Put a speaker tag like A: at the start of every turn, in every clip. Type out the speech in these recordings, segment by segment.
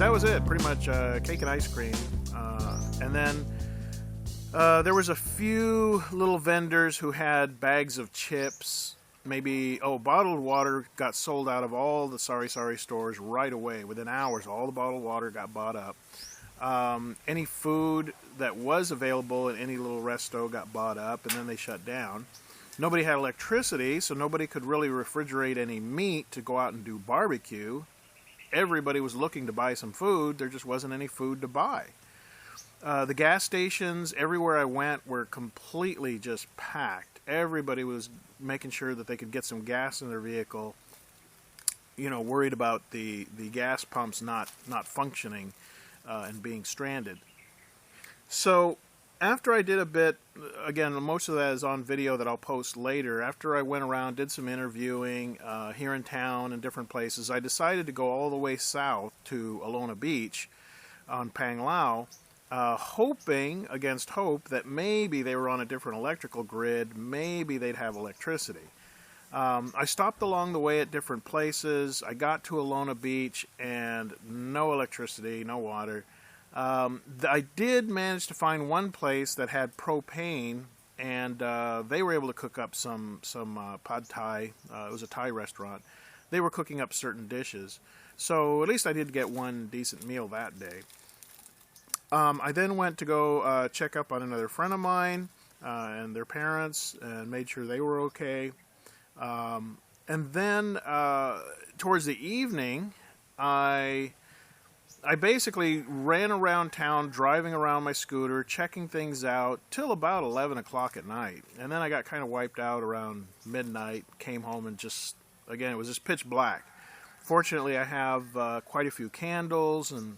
A: that was it. Pretty much cake and ice cream. And then there was a few little vendors who had bags of chips. Maybe, bottled water got sold out of all the Sorry stores right away. Within hours, all the bottled water got bought up. Any food that was available in any little resto got bought up, and then they shut down. Nobody had electricity, so nobody could really refrigerate any meat to go out and do barbecue. Everybody was looking to buy some food. There just wasn't any food to buy. The gas stations, everywhere I went, were completely just packed. Everybody was making sure that they could get some gas in their vehicle, worried about the gas pumps not functioning and being stranded. So after I did a bit, again, most of that is on video that I'll post later. After I went around, did some interviewing here in town and different places, I decided to go all the way south to Alona Beach on Panglao, hoping against hope that maybe they were on a different electrical grid, maybe they'd have electricity. I stopped along the way at different places. I got to Alona Beach and no electricity, no water. I did manage to find one place that had propane, and they were able to cook up some pad thai. It was a Thai restaurant. They were cooking up certain dishes. So at least I did get one decent meal that day. I then went to go check up on another friend of mine and their parents and made sure they were okay. And then towards the evening, I basically ran around town, driving around my scooter, checking things out, till about 11 o'clock at night. And then I got kind of wiped out around midnight, came home and again, it was just pitch black. Fortunately, I have quite a few candles, and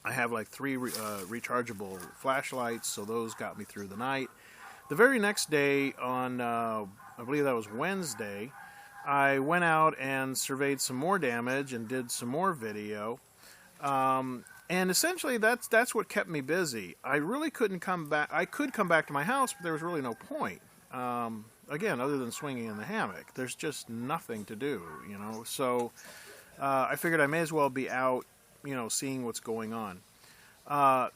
A: I have like 3 rechargeable flashlights, so those got me through the night. The very next day, on I believe that was Wednesday, I went out and surveyed some more damage and did some more video. And essentially, that's what kept me busy. I really couldn't come back. I could come back to my house, but there was really no point. Again, other than swinging in the hammock, there's just nothing to do, So I figured I may as well be out, seeing what's going on.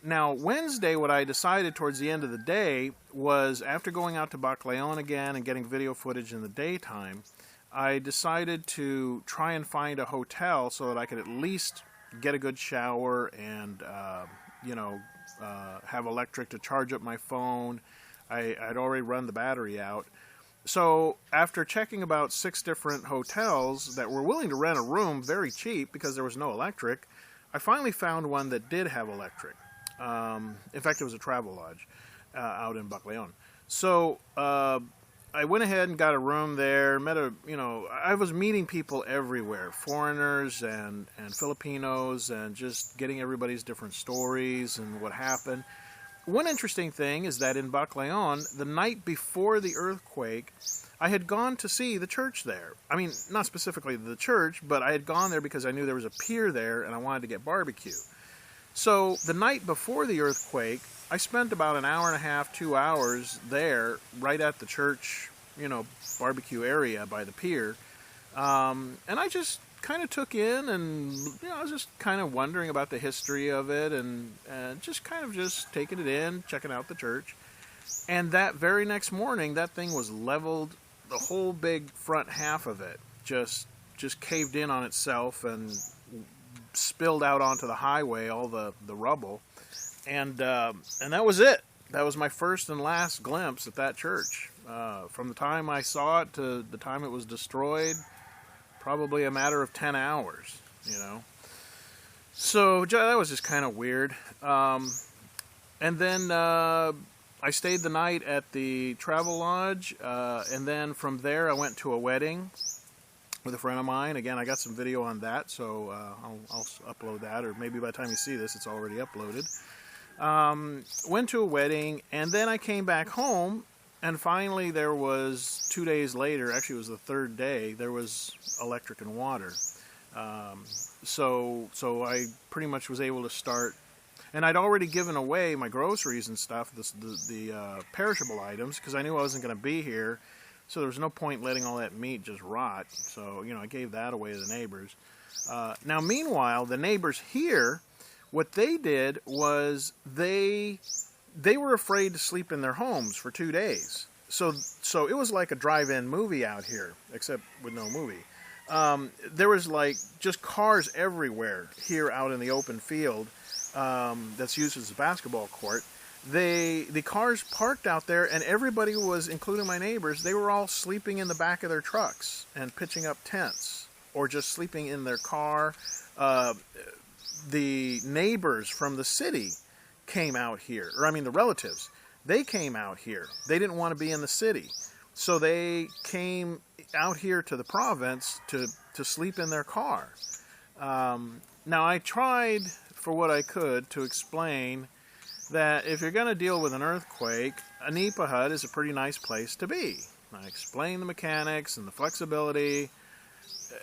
A: Now, Wednesday, what I decided towards the end of the day was, after going out to Baclayon again and getting video footage in the daytime, I decided to try and find a hotel so that I could at least get a good shower and, have electric to charge up my phone. I'd already run the battery out. So after checking about 6 different hotels that were willing to rent a room very cheap because there was no electric, I finally found one that did have electric. In fact, it was a travel lodge out in Baclayon. So I went ahead and got a room there. I was meeting people everywhere, foreigners and Filipinos, and just getting everybody's different stories and what happened. One interesting thing is that in Baclayon, the night before the earthquake, I had gone to see the church there. I mean, not specifically the church, but I had gone there because I knew there was a pier there and I wanted to get barbecue. So the night before the earthquake, I spent about an hour and a half, 2 hours there, right at the church, barbecue area by the pier. And I just kind of took in, and I was just kind of wondering about the history of it, and just taking it in, checking out the church. And that very next morning, that thing was leveled. The whole big front half of it just caved in on itself and spilled out onto the highway, all the rubble. And that was it. That was my first and last glimpse at that church. From the time I saw it to the time it was destroyed, probably a matter of 10 hours, So that was just kind of weird. And then I stayed the night at the travel lodge, and then from there I went to a wedding with a friend of mine. Again, I got some video on that, so I'll upload that, or maybe by the time you see this, it's already uploaded. Went to a wedding, and then I came back home, and finally there was, 2 days later, actually it was the 3rd day, there was electric and water. So I pretty much was able to start, and I'd already given away my groceries and stuff, the perishable items, because I knew I wasn't going to be here, so there was no point letting all that meat just rot. So, I gave that away to the neighbors. Now, meanwhile, the neighbors here, what they did was they were afraid to sleep in their homes for 2 days. So it was like a drive-in movie out here, except with no movie. There was like just cars everywhere here out in the open field that's used as a basketball court. The cars parked out there, and everybody was, including my neighbors, they were all sleeping in the back of their trucks and pitching up tents or just sleeping in their car. The neighbors from the city came out here, or I mean the relatives. They came out here. They didn't want to be in the city. So they came out here to the province to sleep in their car. Now, I tried for what I could to explain that if you're going to deal with an earthquake, a nipa hut is a pretty nice place to be. I explained the mechanics and the flexibility.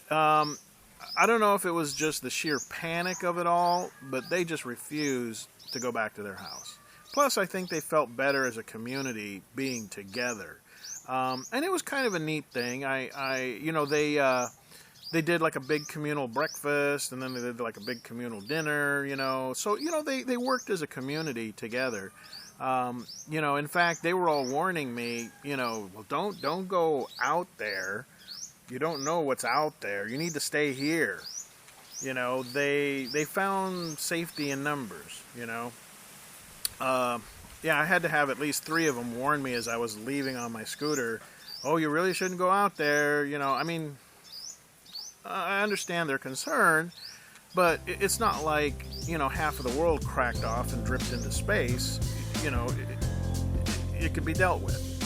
A: I don't know if it was just the sheer panic of it all, but they just refused to go back to their house. Plus, I think they felt better as a community being together. And it was kind of a neat thing. They did like a big communal breakfast, and then they did like a big communal dinner, So, they worked as a community together. In fact, they were all warning me, well, don't go out there. You don't know what's out there. You need to stay here. They found safety in numbers, I had to have at least 3 of them warn me as I was leaving on my scooter. Oh, you really shouldn't go out there. I understand their concern, but it's not like, half of the world cracked off and dripped into space. It could be dealt with.